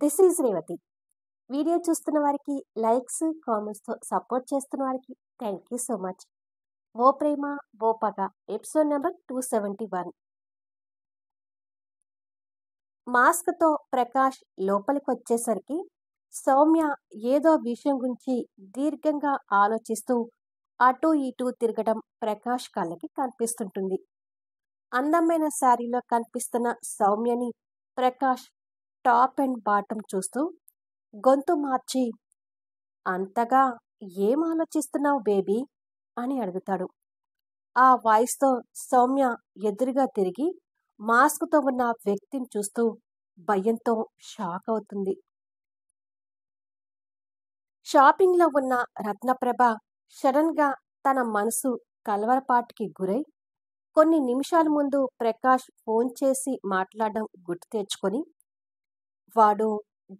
This is Revathi. Video చూస్తున్న వారికి likes, కామెంట్స్‌తో support చేస్తున్న వారికి థ్యాంక్ యూ సో మచ్. ఓ ప్రేమ ఓ పగ ఎపిసోడ్ నెంబర్ 271. మాస్క్‌తో ప్రకాష్ లోపలికొచ్చేసరికి సౌమ్య ఏదో విషయం గురించి దీర్ఘంగా ఆలోచిస్తూ అటూ ఇటూ తిరగడం ప్రకాష్ కళ్ళకి కనిపిస్తుంటుంది. అందమైన శారీలో కనిపిస్తున్న సౌమ్యని ప్రకాష్ టాప్ అండ్ బాటమ్ చూస్తూ గొంతు మార్చి, అంతగా ఏం ఆలోచిస్తున్నావు బేబీ అని అడుగుతాడు. ఆ వాయిస్తో సౌమ్య ఎదురుగా తిరిగి మాస్క్తో ఉన్న వ్యక్తిని చూస్తూ భయంతో షాక్ అవుతుంది. షాపింగ్లో ఉన్న రత్నప్రభ సడన్గా తన మనసు కలవరపాటుకి గురై కొన్ని నిమిషాల ముందు ప్రకాష్ ఫోన్ చేసి మాట్లాడడం గుర్తు తెచ్చుకొని, వాడు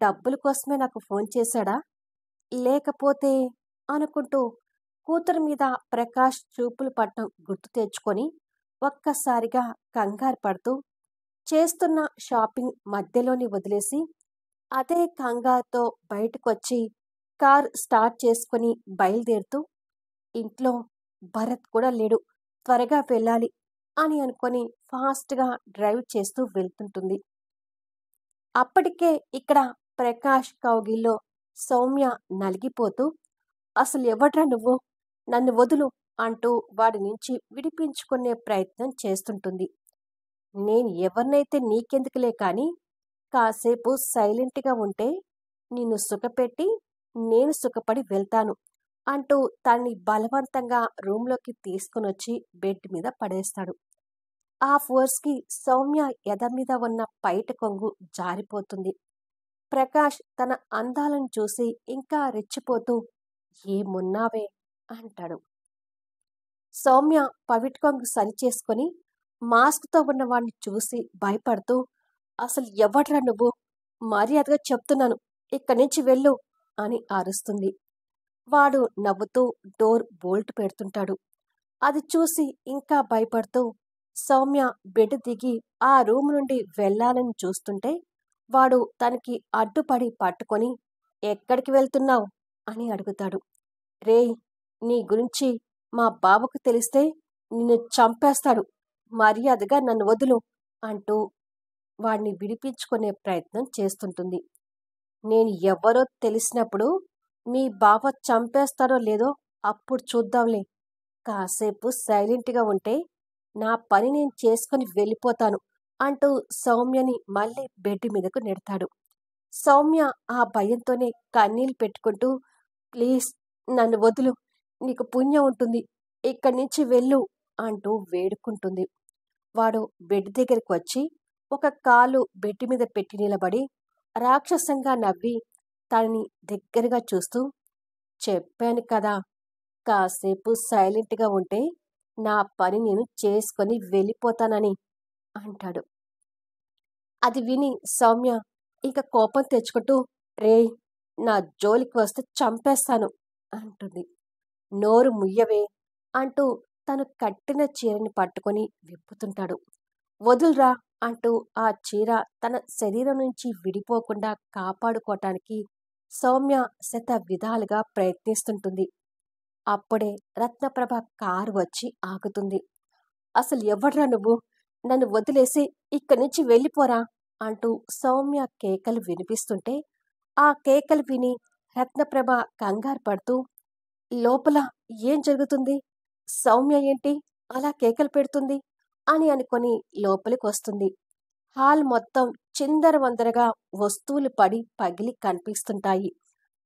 డబ్బుల కోసమే నాకు ఫోన్ చేశాడా లేకపోతే అనుకుంటూ కూతురు మీద ప్రకాష్ చూపులు పట్టడం గుర్తు తెచ్చుకొని ఒక్కసారిగా కంగారు పడుతూ చేస్తున్న షాపింగ్ మధ్యలోని వదిలేసి అదే కంగారుతో బయటకొచ్చి కార్ స్టార్ట్ చేసుకుని బయలుదేరుతూ ఇంట్లో భరత్ కూడా లేడు, త్వరగా వెళ్ళాలి అని అనుకొని ఫాస్ట్గా డ్రైవ్ చేస్తూ వెళ్తుంటుంది. అప్పటికే ఇక్కడ ప్రకాష్ కౌగిల్లో సౌమ్య నలిగిపోతూ, అసలు ఎవడ్రా నువ్వు, నన్ను వదులు అంటూ వాడి నుంచి విడిపించుకునే ప్రయత్నం చేస్తుంటుంది. నేను ఎవరినైతే నీకెందుకులే కానీ కాసేపు సైలెంట్గా ఉంటే నిన్ను సుఖపెట్టి నేను సుఖపడి వెళ్తాను అంటూ తన్ని బలవంతంగా రూంలోకి తీసుకునొచ్చి బెడ్ మీద పడేస్తాడు. ఆ ఫోర్స్కి సౌమ్య ఎద మీద ఉన్న పైట కొంగు జారిపోతుంది. ప్రకాష్ తన అందాలను చూసి ఇంకా రెచ్చిపోతూ, ఏమున్నావే అంటాడు. సౌమ్య పవిట్ కొంగు సరిచేసుకొని మాస్క్తో ఉన్నవాడిని చూసి భయపడుతూ, అసలు ఎవడ్రా నువ్వు, మర్యాదగా చెప్తున్నాను, ఇక్కడి నుంచి వెళ్ళు అని అరుస్తుంది. వాడు నవ్వుతూ డోర్ బోల్ట్ పెడుతుంటాడు. అది చూసి ఇంకా భయపడుతూ సౌమ్య బెడ్ దిగి ఆ రూమ్ నుండి వెళ్ళాలని చూస్తుంటే వాడు తనకి అడ్డుపడి పట్టుకొని, ఎక్కడికి వెళ్తున్నావు అని అడుగుతాడు. రేయ్, నీ గురించి మా బావకు తెలిస్తే నిన్ను చంపేస్తాడు, మర్యాదగా నన్ను వదులు అంటూ వాడిని విడిపించుకునే ప్రయత్నం చేస్తుంటుంది. నేను ఎవరో తెలిసినప్పుడు మీ బావ చంపేస్తాడో లేదో అప్పుడు చూద్దాంలే, కాసేపు సైలెంట్గా ఉంటే నా పని నేను చేసుకుని వెళ్ళిపోతాను అంటూ సౌమ్యని మళ్ళీ బెడ్ మీదకు నెడతాడు. సౌమ్య ఆ భయంతోనే కన్నీళ్ళు పెట్టుకుంటూ, ప్లీజ్ నన్ను వదులు, నీకు పుణ్యం ఉంటుంది, ఇక్కడి నుంచి వెళ్ళు అంటూ వేడుకుంటుంది. వాడు బెడ్ దగ్గరికి వచ్చి ఒక కాలు బెడ్ మీద పెట్టి నిలబడి రాక్షసంగా నవ్వి తనని దగ్గరగా చూస్తూ, చెప్పాను కదా, కాసేపు సైలెంట్గా ఉంటే నా పని నేను చేసుకొని వెళ్ళిపోతానని అంటాడు. అది విని సౌమ్య ఇక కోపం తెచ్చుకుంటూ, రేయ్, నా జోలికి వస్తే చంపేస్తాను అంటుంది. నోరు ముయ్యవే అంటూ తను కట్టిన చీరని పట్టుకొని విప్పుతుంటాడు. వదులురా అంటూ ఆ చీర తన శరీరం నుంచి విడిపోకుండా కాపాడుకోవటానికి సౌమ్య శత విధాలుగా ప్రయత్నిస్తుంటుంది. అప్పుడే రత్నప్రభ కారు వచ్చి ఆగుతుంది. అసలు ఎవడ్రా నువ్వు, నన్ను వదిలేసి ఇక్కడి నుంచి వెళ్ళిపోరా అంటూ సౌమ్య కేకలు వినిపిస్తుంటే ఆ కేకలు విని రత్నప్రభ కంగారు పడుతూ, లోపల ఏం జరుగుతుంది, సౌమ్య ఏంటి అలా కేకలు పెడుతుంది అని అనుకొని లోపలికి వస్తుంది. హాల్ మొత్తం చిందరవందరగా వస్తువులు పడి పగిలి కనిపిస్తుంటాయి.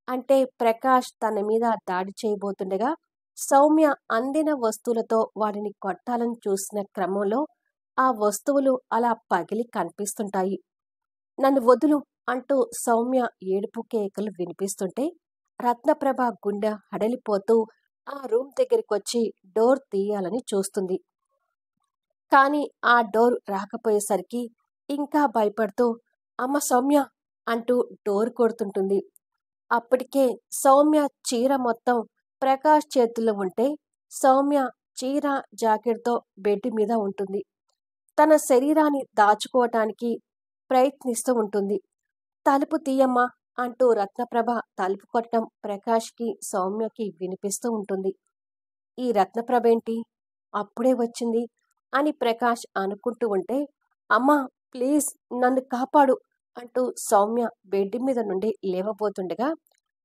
అంటే ప్రకాష్ తన మీద దాడి చేయబోతుండగా సౌమ్య అందిన వస్తువులతో వాడిని కొట్టాలని చూసిన క్రమంలో ఆ వస్తువులు అలా పగిలి కనిపిస్తుంటాయి. నన్ను వదులు అంటూ సౌమ్య ఏడుపు కేకలు వినిపిస్తుంటే రత్నప్రభ గుండె హడలిపోతూ ఆ రూమ్ దగ్గరికొచ్చి డోర్ తీయాలని చూస్తుంది. కానీ ఆ డోర్ రాకపోయేసరికి ఇంకా భయపడుతూ, అమ్మ సౌమ్య అంటూ డోర్ కొడుతుంటుంది. అప్పటికే సౌమ్య చీర మొత్తం ప్రకాష్ చేతుల్లో ఉంటే సౌమ్య చీర జాకెట్తో బెడ్ మీద ఉంటుంది. తన శరీరాన్ని దాచుకోవటానికి ప్రయత్నిస్తూ ఉంటుంది. తలుపు తీయమ్మా అంటూ రత్నప్రభ తలుపు కొట్టడం ప్రకాష్కి సౌమ్యకి వినిపిస్తూ ఉంటుంది. ఈ రత్నప్రభ ఏంటి అప్పుడే వచ్చింది అని ప్రకాష్ అనుకుంటూ ఉంటే, అమ్మా ప్లీజ్ నన్ను కాపాడు అంటూ సౌమ్య బెడ్ మీద నుండి లేవబోతుండగా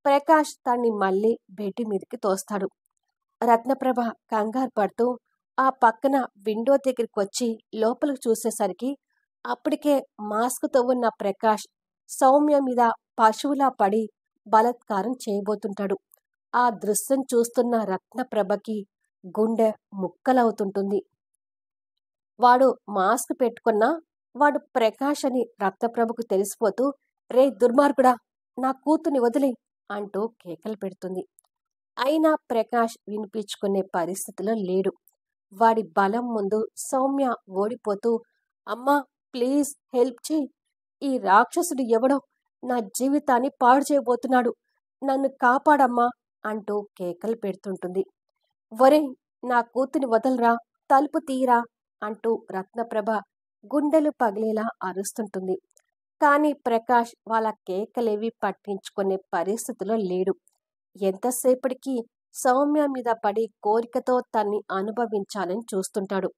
ప్రకాష్ తన్ని మళ్ళీ బెడ్ మీదకి తోస్తాడు. రత్నప్రభ కంగారు పడుతూ ఆ పక్కన విండో దగ్గరికి వచ్చి లోపలికి చూసేసరికి అప్పటికే మాస్క్తో ఉన్న ప్రకాష్ సౌమ్య మీద పశువులా పడి బలాత్కారం చేయబోతుంటాడు. ఆ దృశ్యం చూస్తున్న రత్నప్రభకి గుండె ముక్కలవుతుంటుంది. వాడు మాస్క్ పెట్టుకున్నా వాడు ప్రకాష్ అని రత్నప్రభకు తెలిసిపోతూ, రే దుర్మార్గుడా, నా కూతుర్ని వదిలే అంటూ కేకలు పెడుతుంది. అయినా ప్రకాష్ వినిపించుకునే పరిస్థితిలో లేడు. వాడి బలం ముందు సౌమ్య ఓడిపోతూ, అమ్మా ప్లీజ్ హెల్ప్ చేయి, ఈ రాక్షసుడు ఎవడో నా జీవితాన్ని పాడు చేయబోతున్నాడు, నన్ను కాపాడమ్మా అంటూ కేకలు పెడుతుంటుంది. ఒరే నా కూతుని వదలరా, తలుపు తీయరా అంటూ రత్నప్రభ గుండెలు పగిలేలా అరుస్తుంటుంది. కానీ ప్రకాష్ వాళ్ళ కేకలేవి పట్టించుకునే పరిస్థితిలో లేడు. ఎంతసేపటికి సౌమ్య మీద పడి కోరికతో తన్ని అనుభవించాలని చూస్తుంటాడు.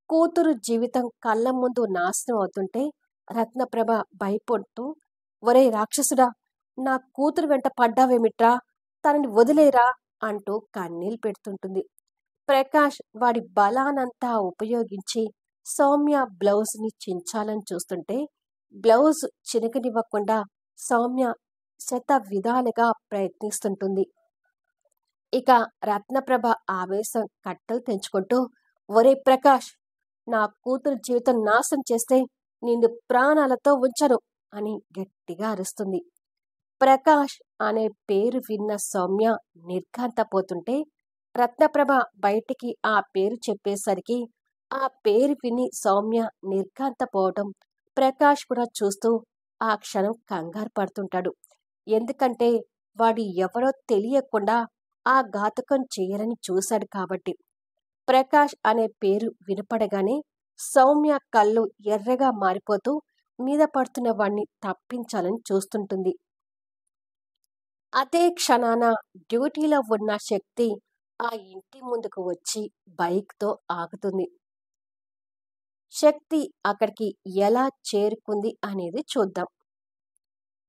కూతురు జీవితం కళ్ళ ముందు నాశనం అవుతుంటే రత్నప్రభ భయపడుతూ, ఒరే రాక్షసుడా, నా కూతురు వెంట పడ్డావేమిట్రా, తనని వదిలేరా అంటూ కన్నీళ్లు పెడుతుంటుంది. ప్రకాష్ వాడి బలానంతా ఉపయోగించి సౌమ్య బ్లౌజ్ని చించాలని చూస్తుంటే బ్లౌజ్ చినకనివ్వకుండా సౌమ్య శత విధాలుగా ప్రయత్నిస్తుంటుంది. ఇక రత్నప్రభ ఆవేశం కట్టలు తెంచుకుంటూ, ఒరే ప్రకాష్, నా కూతురు జీవితం నాశనం చేస్తే నిన్ను ప్రాణాలతో ఉంచను అని గట్టిగా అరుస్తుంది. ప్రకాష్ అనే పేరు విన్న సౌమ్య నిర్ఘాంతపోతుంటే రత్నప్రభ బయటికి ఆ పేరు చెప్పేసరికి ఆ పేరు విని సౌమ్య నిర్ఘాంతపోవడం ప్రకాష్ కూడా చూస్తూ ఆ క్షణం కంగారు పడుతుంటాడు. ఎందుకంటే వాడు ఎవరో తెలియకుండా ఆ ఘాతకం చేయరని చూశాడు కాబట్టి. ప్రకాష్ అనే పేరు వినపడగానే సౌమ్య కళ్ళు ఎర్రగా మారిపోతూ మీద పడుతున్న వాణ్ణి తప్పించాలని చూస్తుంటుంది. అదే క్షణాన డ్యూటీలో ఉన్న శక్తి ఆ ఇంటి ముందుకు వచ్చి బైక్తో ఆగుతుంది. శక్తి అక్కడికి ఎలా చేరుకుంది అనేది చూద్దాం.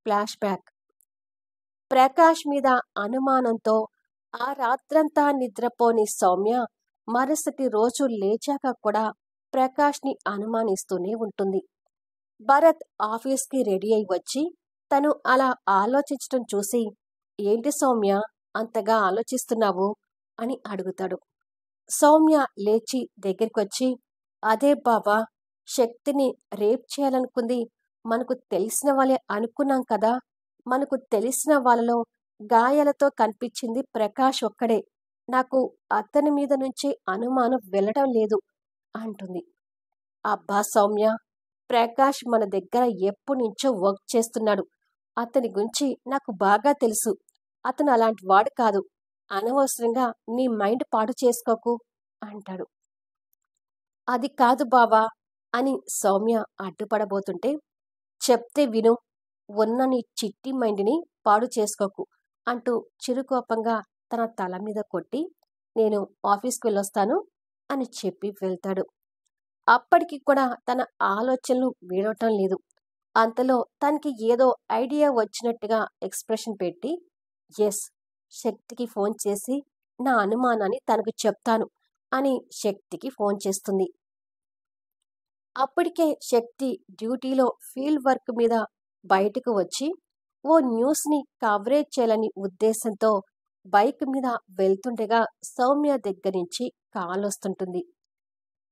Flash back. ప్రకాష్ మీద అనుమానంతో ఆ రాత్రంతా నిద్రపోని సౌమ్య మరుసటి రోజు లేచాక కూడా ప్రకాష్ని అనుమానిస్తూనే ఉంటుంది. భరత్ ఆఫీస్కి రెడీ అయి వచ్చి తను అలా ఆలోచించటం చూసి, ఏంటి సౌమ్య అంతగా ఆలోచిస్తున్నావు అని అడుగుతాడు. సౌమ్య లేచి దగ్గరికొచ్చి, అదే బాబా, శక్తిని రేప్ చేయాలనుకుంది మనకు తెలిసిన వాళ్ళే అనుకున్నాం కదా, మనకు తెలిసిన వాళ్ళలో గాయాలతో కనిపించింది ప్రకాష్ ఒక్కడే, నాకు అతని మీద నుంచి అనుమానం వెళ్ళడం లేదు అంటుంది. అబ్బా సౌమ్య, ప్రకాష్ మన దగ్గర ఎప్పటి నుంచో వర్క్ చేస్తున్నాడు, అతని గురించి నాకు బాగా తెలుసు, అతను అలాంటి వాడు కాదు, అనవసరంగా నీ మైండ్ పాడు చేసుకోకు అంటాడు. అది కాదు బావా అని సౌమ్య అడ్డుపడబోతుంటే, చెప్తే విను, ఉన్న నీ చిట్టి మైండ్ని పాడు చేసుకోకు అంటూ చిరుకోపంగా తన తల మీద కొట్టి, నేను ఆఫీస్కి వెళ్ళొస్తాను అని చెప్పి వెళ్తాడు. అప్పటికి కూడా తన ఆలోచనలు వీడటం లేదు. అంతలో తనకి ఏదో ఐడియా వచ్చినట్టుగా ఎక్స్ప్రెషన్ పెట్టి, ఎస్, శక్తికి ఫోన్ చేసి నా అనుమానాన్ని తనకు చెప్తాను అని శక్తికి ఫోన్ చేస్తుంది. అప్పటికే శక్తి డ్యూటీలో ఫీల్డ్ వర్క్ మీద బయటకు వచ్చి ఓ న్యూస్ని కవరేజ్ చేయాలని ఉద్దేశంతో బైక్ మీద వెళ్తుండగా సౌమ్య దగ్గర నుంచి కాల్ వస్తుంటుంది.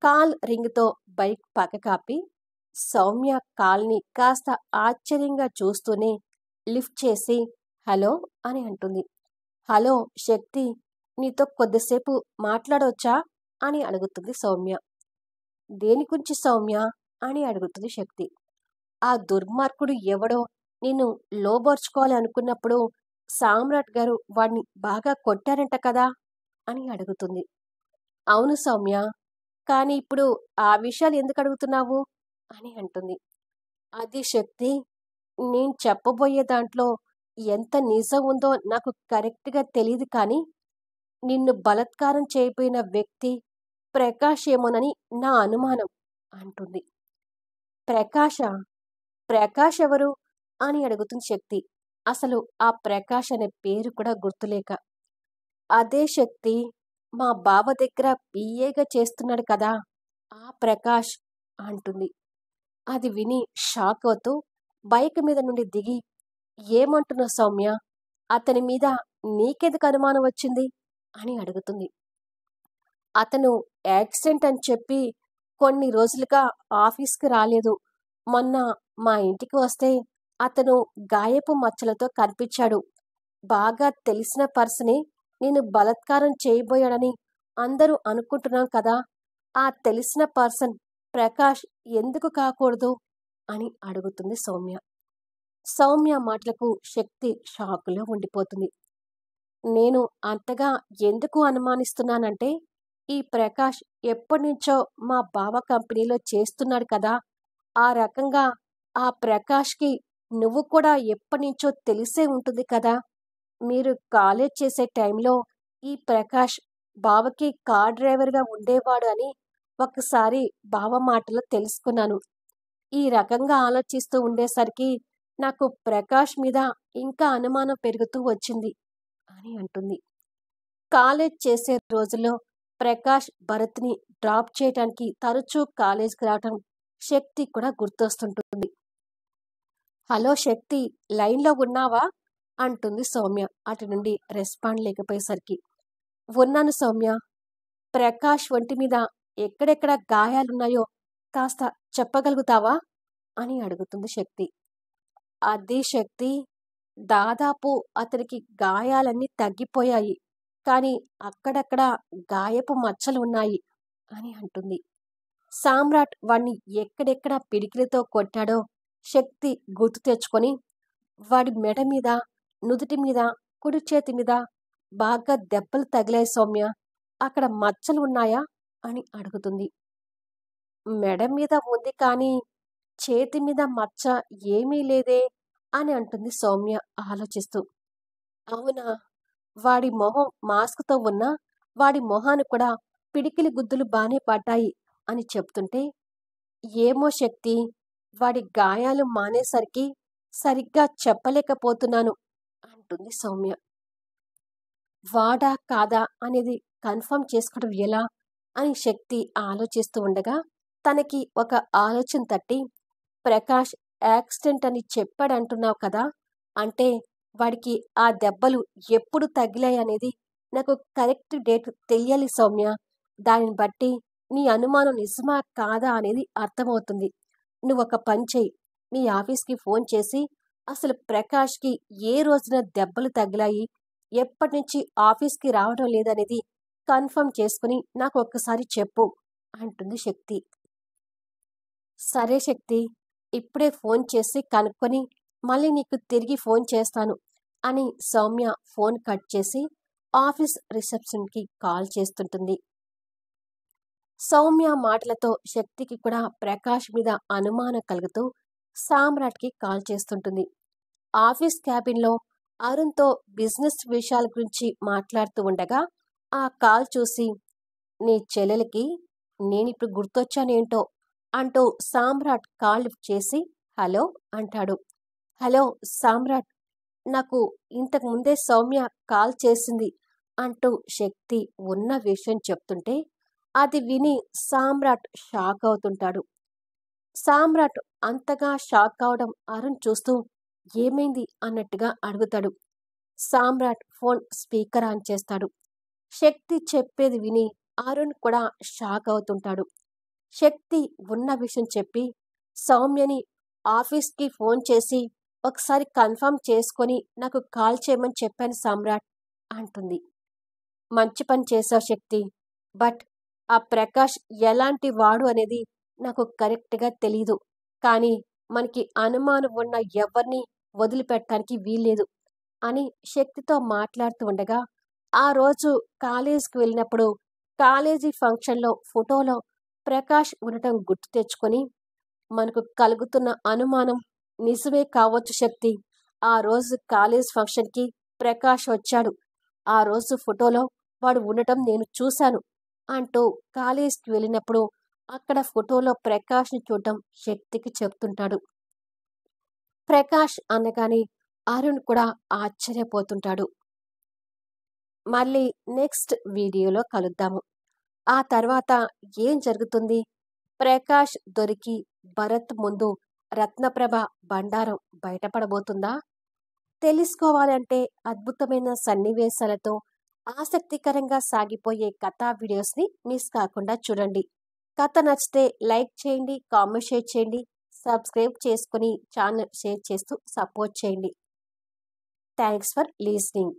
కాల్ రింగ్తో బైక్ పక్క కాపి సౌమ్య కాల్ని కాస్త ఆశ్చర్యంగా చూస్తూనే లిఫ్ట్ చేసి హలో అని అంటుంది. హలో శక్తి, నీతో కొద్దిసేపు మాట్లాడవచ్చా అని అడుగుతుంది సౌమ్య. దేని గురించి సౌమ్య అని అడుగుతుంది శక్తి. ఆ దుర్మార్గుడు ఎవడో నేను లోబర్చుకోవాలి అనుకున్నప్పుడు సామ్రాట్ గారు వాడిని బాగా కొట్టారంట కదా అని అడుగుతుంది. అవును సౌమ్య, కానీ ఇప్పుడు ఆ విషయాలు ఎందుకు అడుగుతున్నావు అని అంటుంది. అది శక్తి, నేను చెప్పబోయే దాంట్లో ఎంత నిజం ఉందో నాకు కరెక్ట్‌గా తెలీదు కానీ, నిన్ను బలాత్కారం చేయబోయిన వ్యక్తి ప్రకాష్ ఏమోనని నా అనుమానం అంటుంది. ప్రకాషా? ప్రకాష్ ఎవరు? అని అడుగుతుంది శక్తి. అసలు ఆ ప్రకాష్ అనే పేరు కూడా గుర్తులేక. అదే శక్తి, మా బావ దగ్గర పీఏగా చేస్తున్నాడు కదా! ఆ ప్రకాష్ అంటుంది. అది విని షాక్ అవుతూ బైక్ మీద నుండి దిగి, ఏమంటున్నావు సౌమ్య? అతని మీద నీకెందుకు అనుమానం వచ్చింది? అని అడుగుతుంది. అతను యాక్సిడెంట్ అని చెప్పి కొన్ని రోజులుగా ఆఫీస్‌కి రాలేదు. మొన్న మా ఇంటికి వస్తే అతను గాయపు మచ్చలతో కనిపించాడు. బాగా తెలిసిన పర్సనే నేను బలాత్కారం చేయబోయాడని అందరూ అనుకుంటున్నాం కదా! ఆ తెలిసిన పర్సన్ ప్రకాష్ ఎందుకు కాకూడదు? అని అడుగుతుంది సౌమ్య. సౌమ్య మాటలకు శక్తి షాకులో ఉండిపోతుంది. నేను అంతగా ఎందుకు అనుమానిస్తున్నానంటే, ఈ ప్రకాష్ ఎప్పటినుంచో మా బావ కంపెనీలో చేస్తున్నాడు కదా! ఆ రకంగా ఆ ప్రకాష్‌కి నువ్వు కూడా ఎప్పటినుంచో తెలిసే ఉంటుంది కదా! మీరు కాలేజ్ చేసే టైంలో ఈ ప్రకాష్ బావకి కార్ డ్రైవర్‌గా ఉండేవాడు అని ఒకసారి బావ మాటలో తెలుసుకున్నాను. ఈ రకంగా ఆలోచిస్తూ ఉండేసరికి నాకు ప్రకాష్ మీద ఇంకా అనుమానం పెరుగుతూ వచ్చింది అని అంటుంది. కాలేజ్ చేసే రోజుల్లో ప్రకాష్ భరత్‌ని డ్రాప్ చేయటానికి తరచూ కాలేజ్‌కి రావటం శక్తి కూడా గుర్తొస్తుంటుంది. హలో శక్తి, లైన్‌లో ఉన్నావా? అంటుంది సౌమ్య అటు నుండి రెస్పాండ్ లేకపోయేసరికి. ఉన్నాను సౌమ్య. ప్రకాష్ ఒంటి మీద ఎక్కడెక్కడ గాయాలున్నాయో కాస్త చెప్పగలుగుతావా? అని అడుగుతుంది శక్తి. అదే శక్తి, దాదాపు అతనికి గాయాలన్నీ తగ్గిపోయాయి. కానీ అక్కడక్కడ గాయపు మచ్చలు ఉన్నాయి అని అంటుంది. సామ్రాట్ వాణ్ణి ఎక్కడెక్కడ పిడికిలితో కొట్టాడో శక్తి గుర్తు తెచ్చుకొని, వాడి మెడ మీద, నుదుటి మీద, కుడి చేతి మీద బాగా దెబ్బలు తగిలాయి సౌమ్య. అక్కడ మచ్చలు ఉన్నాయా? అని అడుగుతుంది. మెడ మీద ఉంది కానీ చేతి మీద మచ్చ ఏమీ లేదే అని అంటుంది సౌమ్య ఆలోచిస్తూ. అవునా? వాడి మొహం మాస్క్‌తో ఉన్నా వాడి మొహాన కూడా పిడికిలి గుద్దులు బానే పడ్డాయి అని చెప్తుంటే, ఏమో శక్తి, వాడి గాయాలు మానేసరికి సరిగ్గా చెప్పలేకపోతున్నాను అంటుంది సౌమ్య. వాడా కాదా అనేది కన్ఫర్మ్ చేసుకోవడం ఎలా అని శక్తి ఆలోచిస్తూ ఉండగా తనకి ఒక ఆలోచన తట్టి, ప్రకాష్ యాక్సిడెంట్ అని చెప్పాడంటున్నావు కదా! అంటే వాడికి ఆ దెబ్బలు ఎప్పుడు తగిలాయనేది నాకు కరెక్ట్ డేట్ తెలియాలి సౌమ్య. దానిని బట్టి నీ అనుమానం నిజమా కాదా అనేది అర్థమవుతుంది. నువ్వొక పని చెయ్యి. మీ ఆఫీస్‌కి ఫోన్ చేసి అసలు ప్రకాష్‌కి ఏ రోజున దెబ్బలు తగిలాయి, ఎప్పటినుంచి ఆఫీస్‌కి రావడం లేదనేది కన్ఫర్మ్ చేసుకుని నాకు ఒక్కసారి చెప్పు అంటుంది శక్తి. సరే శక్తి, ఇప్పుడే ఫోన్ చేసి కనుక్కొని మళ్ళీ నీకు తిరిగి ఫోన్ చేస్తాను అని సౌమ్య ఫోన్ కట్ చేసి ఆఫీస్ రిసెప్షన్‌కి కాల్ చేస్తుంటుంది. సౌమ్య మాటలతో శక్తికి కూడా ప్రకాష్ మీద అనుమానం కలుగుతూ సామ్రాట్‌కి కాల్ చేస్తుంటుంది. ఆఫీస్ క్యాబిన్‌లో అరుణ్‌తో బిజినెస్ విషయాల గురించి మాట్లాడుతూ ఉండగా ఆ కాల్ చూసి, నీ చెల్లెలికి నేనిప్పుడు గుర్తొచ్చానేంటో అంటూ సామ్రాట్ కాల్ లిఫ్ట్ చేసి హలో అంటాడు. హలో సామ్రాట్, నాకు ఇంతకు ముందే సౌమ్య కాల్ చేసింది అంటూ శక్తి ఉన్న విషయం చెప్తుంటే అది విని సామ్రాట్ షాక్ అవుతుంటాడు. సామ్రాట్ అంతగా షాక్ అవడం అరుణ్ చూస్తూ ఏమైంది అన్నట్టుగా అడుగుతాడు. సామ్రాట్ ఫోన్ స్పీకర్ ఆన్ చేస్తాడు. శక్తి చెప్పేది విని అరుణ్ కూడా షాక్ అవుతుంటాడు. శక్తి ఉన్న విషయం చెప్పి సౌమ్యని ఆఫీస్‌కి ఫోన్ చేసి ఒకసారి కన్ఫర్మ్ చేసుకొని నాకు కాల్ చేయమని చెప్పాను సామ్రాట్ అంటుంది. మంచి పని చేశావు శక్తి. బట్ ఆ ప్రకాష్ ఎలాంటి వాడు అనేది నాకు కరెక్ట్‌గా తెలీదు. కానీ మనకి అనుమానం ఉన్న ఎవ్వరిని వదిలిపెట్టడానికి వీల్లేదు అని శక్తితో మాట్లాడుతూ ఉండగా, ఆ రోజు కాలేజీకి వెళ్ళినప్పుడు కాలేజీ ఫంక్షన్‌లో ఫోటోలో ప్రకాష్ ఉండటం గుర్తు తెచ్చుకొని, మనకు కలుగుతున్న అనుమానం నిజమే కావచ్చు శక్తి. ఆ రోజు కాలేజ్ ఫంక్షన్‌కి ప్రకాష్ వచ్చాడు. ఆ రోజు ఫోటోలో వాడు ఉండటం నేను చూశాను అంటూ కాలేజ్‌కి వెళ్ళినప్పుడు అక్కడ ఫోటోలో ప్రకాష్‌ని చూడటం శక్తికి చెప్తుంటాడు. ప్రకాష్ అనగానే అరుణ్ కూడా ఆశ్చర్యపోతుంటాడు. మళ్ళీ నెక్స్ట్ వీడియోలో కలుద్దాము. ఆ తర్వాత ఏం జరుగుతుంది? ప్రకాష్ దొరికి భరత్ ముందు రత్నప్రభ బండారం బయటపడబోతుందా? తెలుసుకోవాలంటే అద్భుతమైన సన్నివేశాలతో ఆసక్తికరంగా సాగిపోయే కథా వీడియోస్ని మిస్ కాకుండా చూడండి. కథ నచ్చితే లైక్ చేయండి, కామెంట్ షేర్ చేయండి, సబ్స్క్రైబ్ చేసుకుని ఛానల్ షేర్ చేస్తూ సపోర్ట్ చేయండి. Thanks for లీజనింగ్.